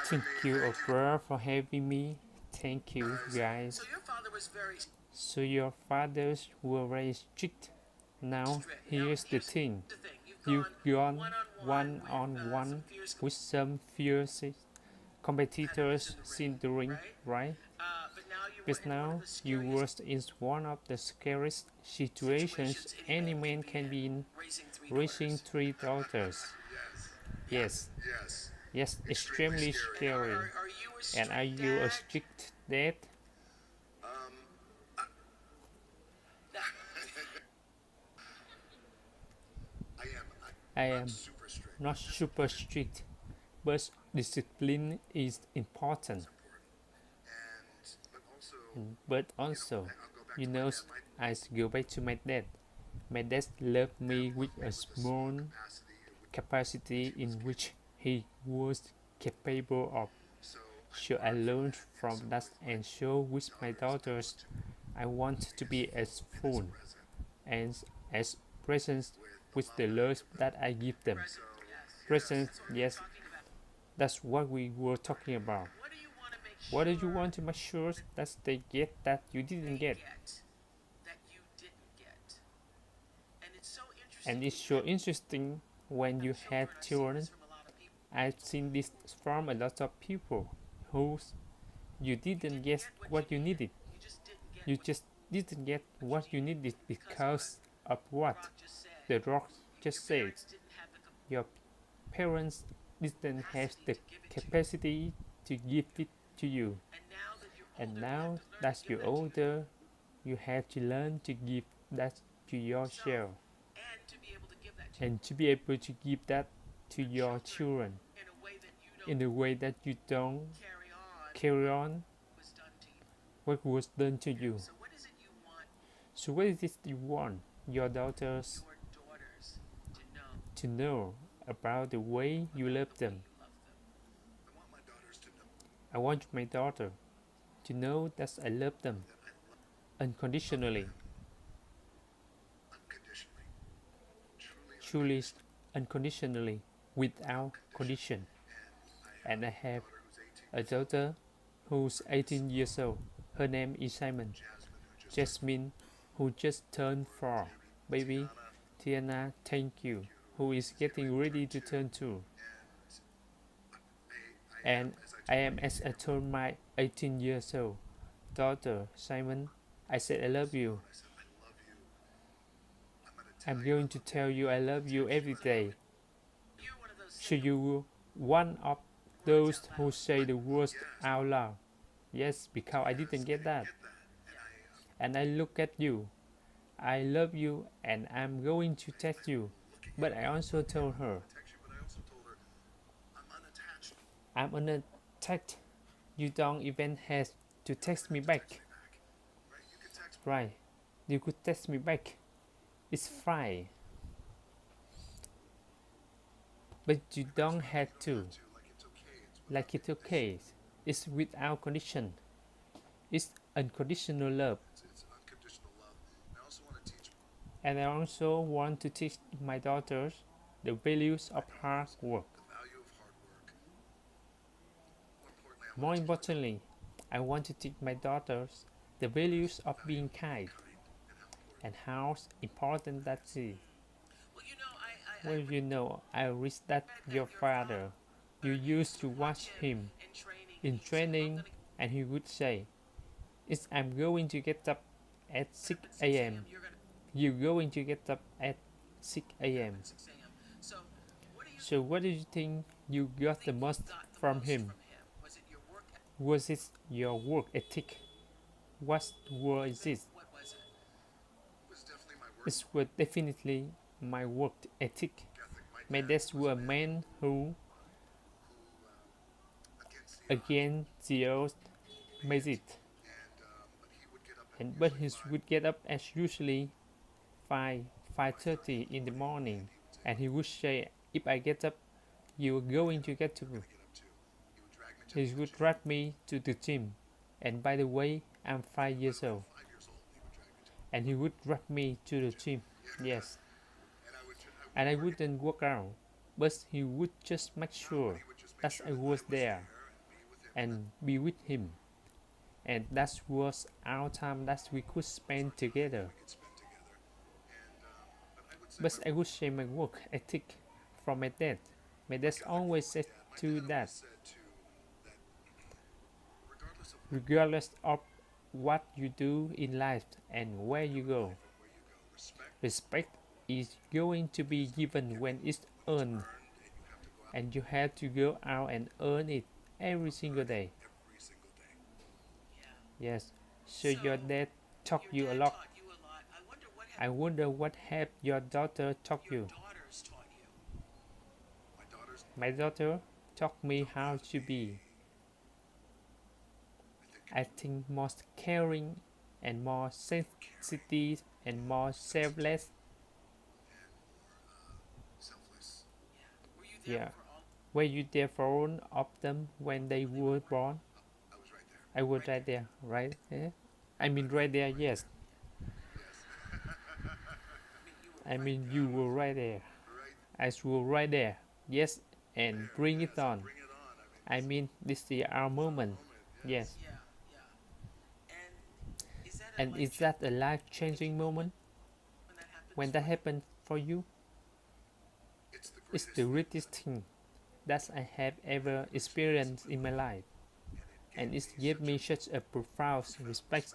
Thank you, Oprah, for having me. Thank you, guys. So your fathers were very strict. Now, here's the thing. You've gone one-on-one with some fierce competitors since the ring, right? But now you were in one of the scariest situations any man can be in, raising three daughters. Yes, yes, extremely scary. And are you a strict dad? I am not super strict, but discipline is important. But also, you know, I go back to my dad. My dad loved me with a small capacity in which he was capable of. So I learned from that and show with my daughters I want to be as full and as present with the love that I give them. Present, yes, that's what we were talking about. What do you want to make sure that they get that you didn't get? And it's so interesting when you have children. I've seen this from a lot of people who you didn't get what you needed. You just didn't get what you needed because of what the rock just said. Your parents didn't have the capacity to give it to you. And now that you're older, you have to learn to give that to yourself and to be able to give that to your children in a way that you don't carry on what was done to you. So what is it you want your daughters to know about the way you love them? I want my daughter to know that I love them unconditionally, truly unconditionally, without condition. And I have a daughter who's 18 years old. Her name is Simon. Jasmine, who just turned 4. Baby Tiana, thank you, who is getting ready to turn 2. And I am, as I told my 18 years old daughter Simon, I said I love you. I'm going to tell you I love you every day. So you one of those who say the words out loud? Yes, because I didn't get that. And I look at you. I love you and I'm going to text you. But I also told her, I'm unattached. You don't even have to text me back. Right, you could text me back. It's fine. But you don't have to. Like it's okay. It's without condition. It's unconditional love. And I also want to teach my daughters the values of hard work. More importantly, I want to teach my daughters the values of being kind and how important that is. Well, you know, I read that your father, you used to watch him in training, and he would say, I'm going to get up at 6 a.m. You're going to get up at 6 a.m. So what do you think you got the most from him? Was it your work ethic? What was it? It was definitely my work ethic. My dad was a man who, again, the odds, made it. But he would get up as usually 5:30 in the morning, and he would say, if I get up, you're going to get to. He would drag me to the gym, and by the way, I'm 5 years old. And he would drag me to the gym, yes. And I wouldn't work out, but he would just make sure that I was there. and be with him. And that was our time that we could spend together. But I would say my work ethic from my dad. My dad always said to that, regardless of what you do in life and where you go, respect is going to be given when it's earned, and you have to go out and earn it every single day. Yes, so your dad taught you a lot. I wonder what have your daughter taught you. My daughter taught me how to be, I think, more caring and more sensitive and more selfless. Yeah. Were you there for all of them when they were born? I was right there, right? Yeah. I mean, right there, yes. I mean, you were right there. I was right there, yes, and bring it on. I mean, this is our moment, yes. And is that a life-changing moment when that happened for you? It's the greatest thing that I have ever experienced in my life, and it gave me such a profound respect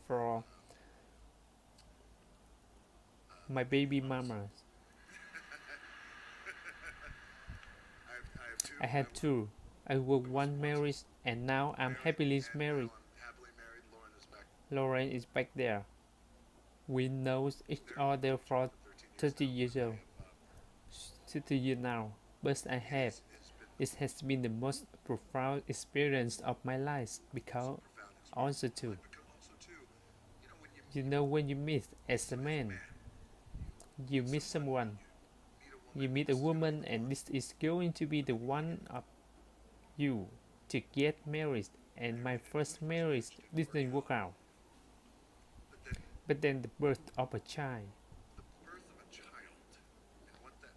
for my baby mama. I had two. I was one married, and now I'm happily married. Lauren is back there. We know each other for 30 years old. 30 years now, but it has been the most profound experience of my life because also too, you know, when you meet as a man, you meet someone, you meet a woman, and this is going to be the one of you to get married. And my first marriage didn't work out, but then the birth of a child,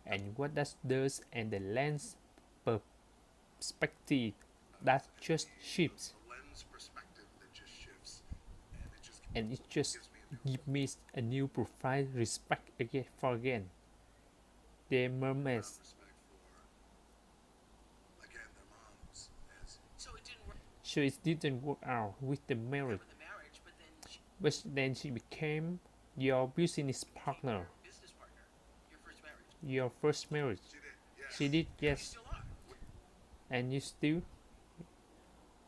and what that does, and the lens perspective that just shifts, and it just gives me a new profound respect again their mermaids. So it didn't work out with the marriage, but then she became your business partner. Your first marriage. She did, yes. And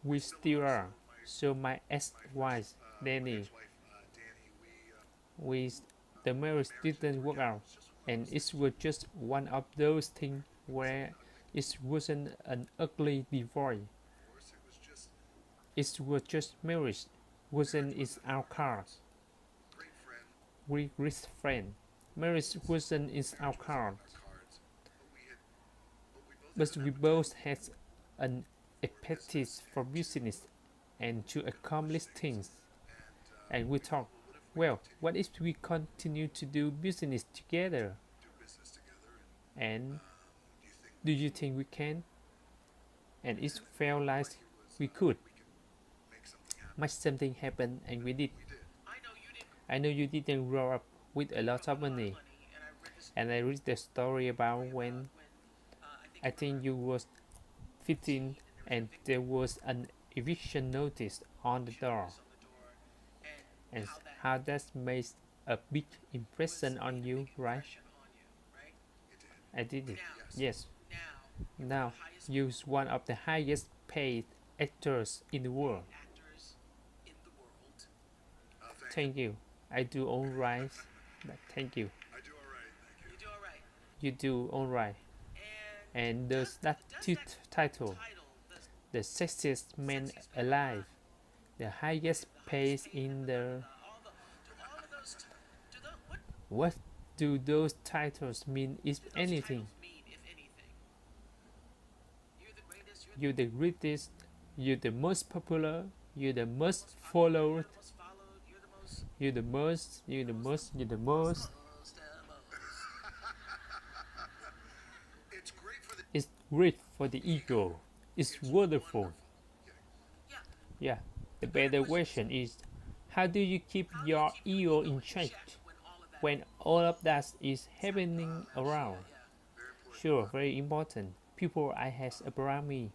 we still are. So my ex-wife, Danny, the marriage didn't work out, and it was just one of those things where it wasn't an ugly divorce. It was just marriage, wasn't in our cards. We rich friend. Marriage wasn't in our cards, but we both had an appetite for business and to accomplish things. And we thought, well, what if we continue to do business together? And do you think we can? And it felt like we could. Much something happened, and we did. I know you didn't grow up with a lot of money, and I read the story about when I think you was 15 and there was an eviction notice on the door, and how that made a big impression on you, right? I did it, yes. Now you're one of the highest paid actors in the world. Thank you. I do all right. Thank you. You do all right. And there's that title, the sexiest man alive, the highest paid in the. What do those titles mean, if anything? You're the greatest. You're the most popular. You're the most followed. You're the most. You're the most. You're the most. It's great for the ego. It's wonderful. Yeah, the better question is, how do you keep your ego in check when all of that is happening around? Sure, very important. People I have around me,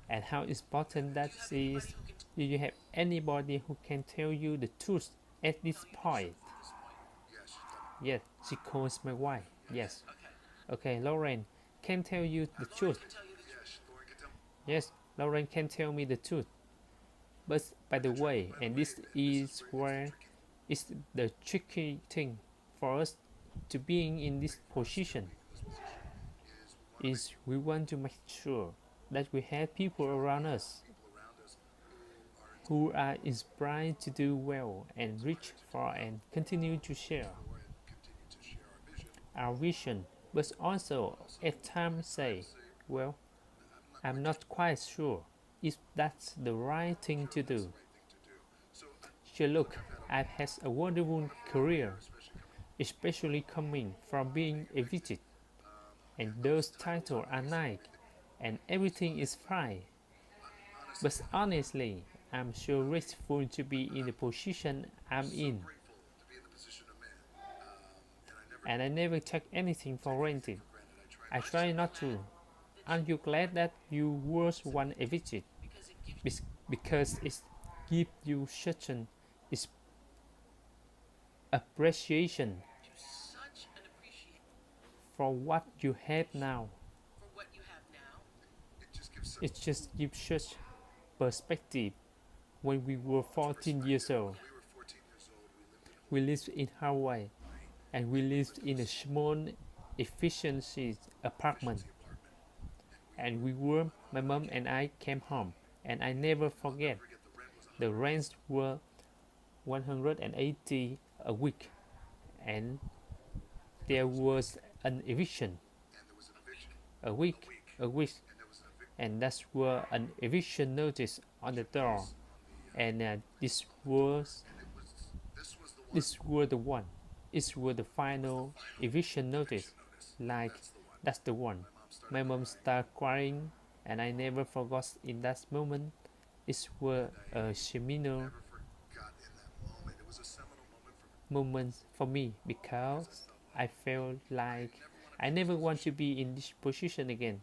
and how important that is. Do you have anybody who can tell you the truth at this point? Yes, she calls my wife. Yes. Okay, Lauren can tell you the truth. Yes, Lauren can tell me the truth. But by the way, and this is where it's the tricky thing for us to being in this position is we want to make sure that we have people around us who are inspired to do well and reach for and continue to share our vision, but also at times say, well, I'm not quite sure if that's the right thing to do. So look, I've had a wonderful career, especially coming from being a visit, and those titles are nice, and everything is fine. But honestly, I'm so grateful to be in the position I'm in, and I never take anything for granted. I try not to. Aren't you glad that you was one a visit? Because it gives you such an appreciation for what you have now. It just gives such perspective. When we were 14 years old, we lived in Hawaii and we lived in a small efficiency apartment. And my mom and I came home, and I never forget the rents were 180 a week, and there was an eviction a week, a week, and that's were an eviction notice on the door, and this were the one, this were the final eviction notice, like that's the one. My mom started crying, and I never forgot in that moment. It was a seminal moment for me because I felt like I never want to be in this position again.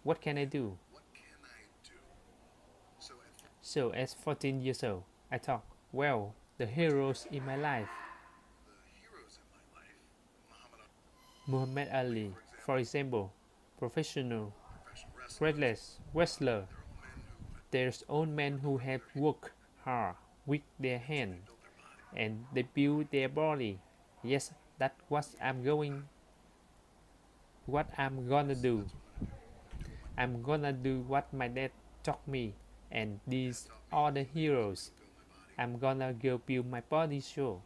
What can I do? So, at 14 years old, I thought, well, the heroes in my life, Muhammad Ali, for example, professional wrestler, there's old men who have worked hard with their hands and they build their body. Yes, that's what I'm gonna do. I'm gonna do what my dad taught me, and these are the heroes. I'm gonna go build my body so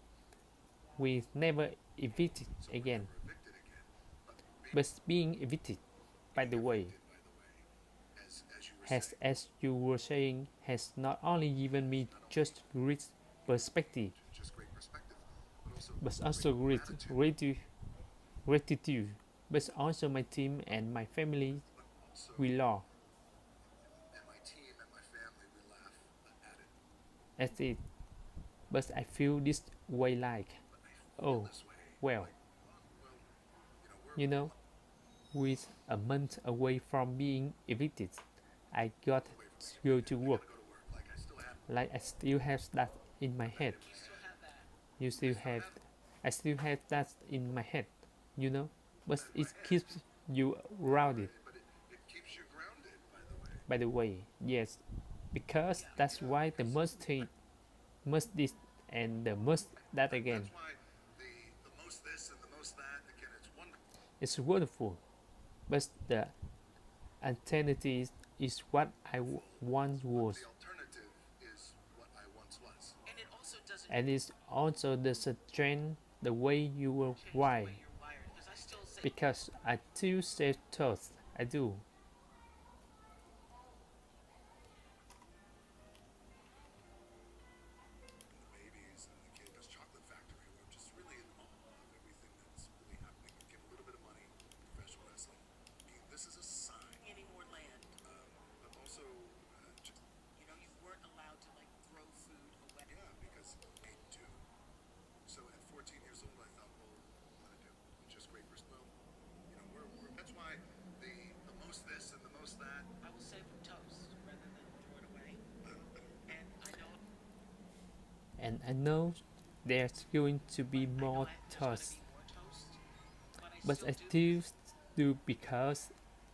we never evicted again. But being evicted, by the way, has, as you were saying, has not only given me just great perspective, but also gratitude, but also my team and my family we love. That's it. But I feel this way like, oh, well, you know, with a month away from being evicted, I got to go to work. Like I still have that in my head. You still have, I still have that in my head, you know. But it keeps you grounded. By the way, yes, because that's why the must this, and the must that again. It's wonderful, but the alternative is what once was, and it's also the strength the way you were wired. Because I do say thoughts, I do. and I know there's going to be more toast, but I still do because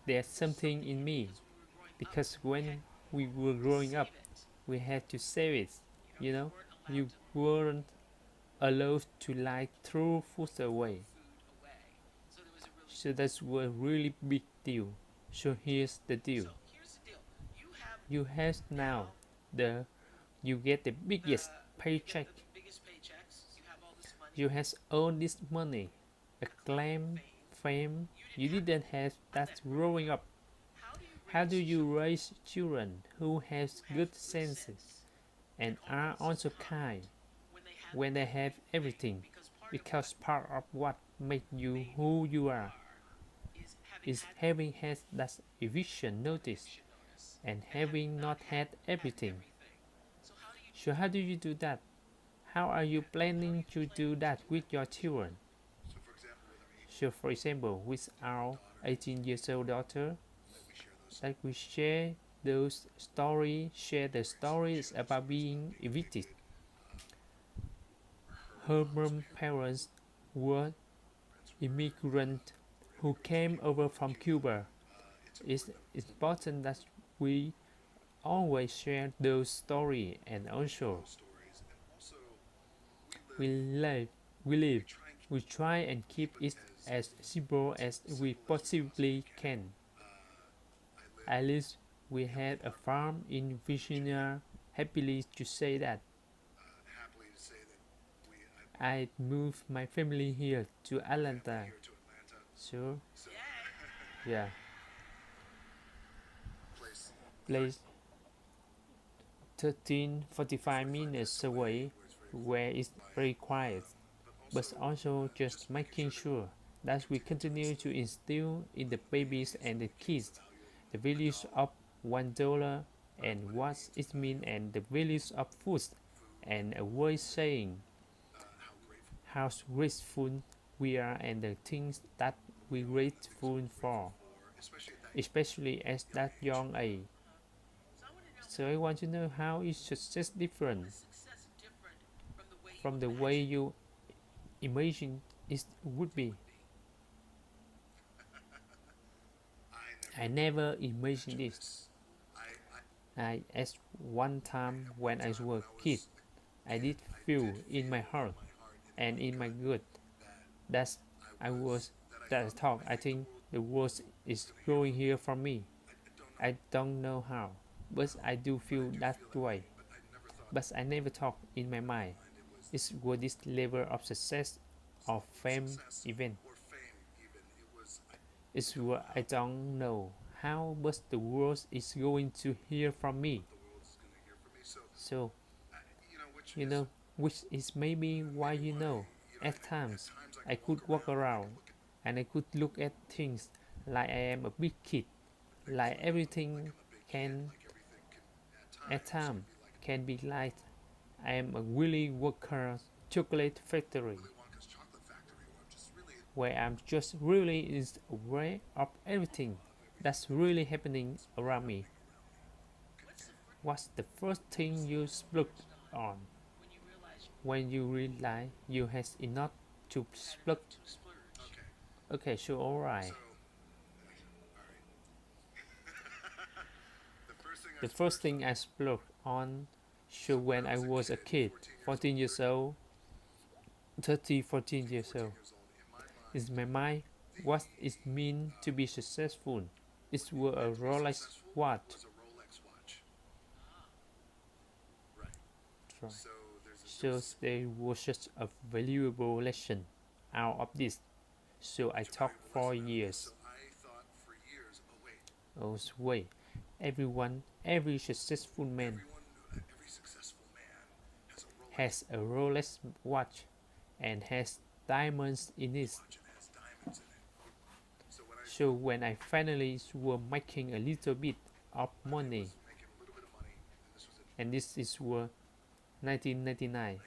there's something in me. Because when we were growing up, we had to save it. You know, you weren't allowed to like throw food away. So that's a really big deal. So here's the deal. You have now the you get the biggest paycheck. You have all this money, acclaim, fame. You didn't have that growing up. How do you raise children who have good senses and are also kind when they have everything? Because part of what makes you who you are is having had that eviction notice and having not had everything. So how do you do that? How are you planning to do that with your children? So for example, with our 18 years old daughter, that we share the stories about being evicted. Her mom parents were immigrants who came over from Cuba. It's important that we always share those stories, and also we live, we live, we try and keep it as simple as we possibly can. At least we had a farm in Virginia. Happily to say that I moved my family here to Atlanta. So yeah, place 13:45 minutes away, where it's very quiet, but also just making sure that we continue to instill in the babies and the kids the values of $1 and what it means and the values of food and avoid saying how grateful we are and the things that we grateful for, especially at that young age. So I want to know how is success different from the way you imagine it would be. I never imagined this. I at one time when I was a kid, I did feel in my heart and in my gut that I was that I thought I think the world is growing here for me. I don't know how, but I do feel that way. But I never thought in my mind it was this level of success or fame even. It's what I don't know how, but the world is going to hear from me. So, you know, which is maybe why at times I could walk around and I could look at things like I am a big kid, like everything can at times can be like I am a Willy Wonka chocolate factory where I'm just really is aware of everything that's really happening around me. What's the first thing you splurge on when you realize you have enough to splurge? Okay, sure, alright. The first thing I splurged on sure when I was a kid, 14 years old, 14 years old. In my mind, what it means to be successful. It was a Rolex watch. Right. So there was just a valuable lesson out of this. So I talked for years. Oh, wait. Every successful man has a Rolex watch and has diamonds in it. So when I finally were making a little bit of money, and this is 1999,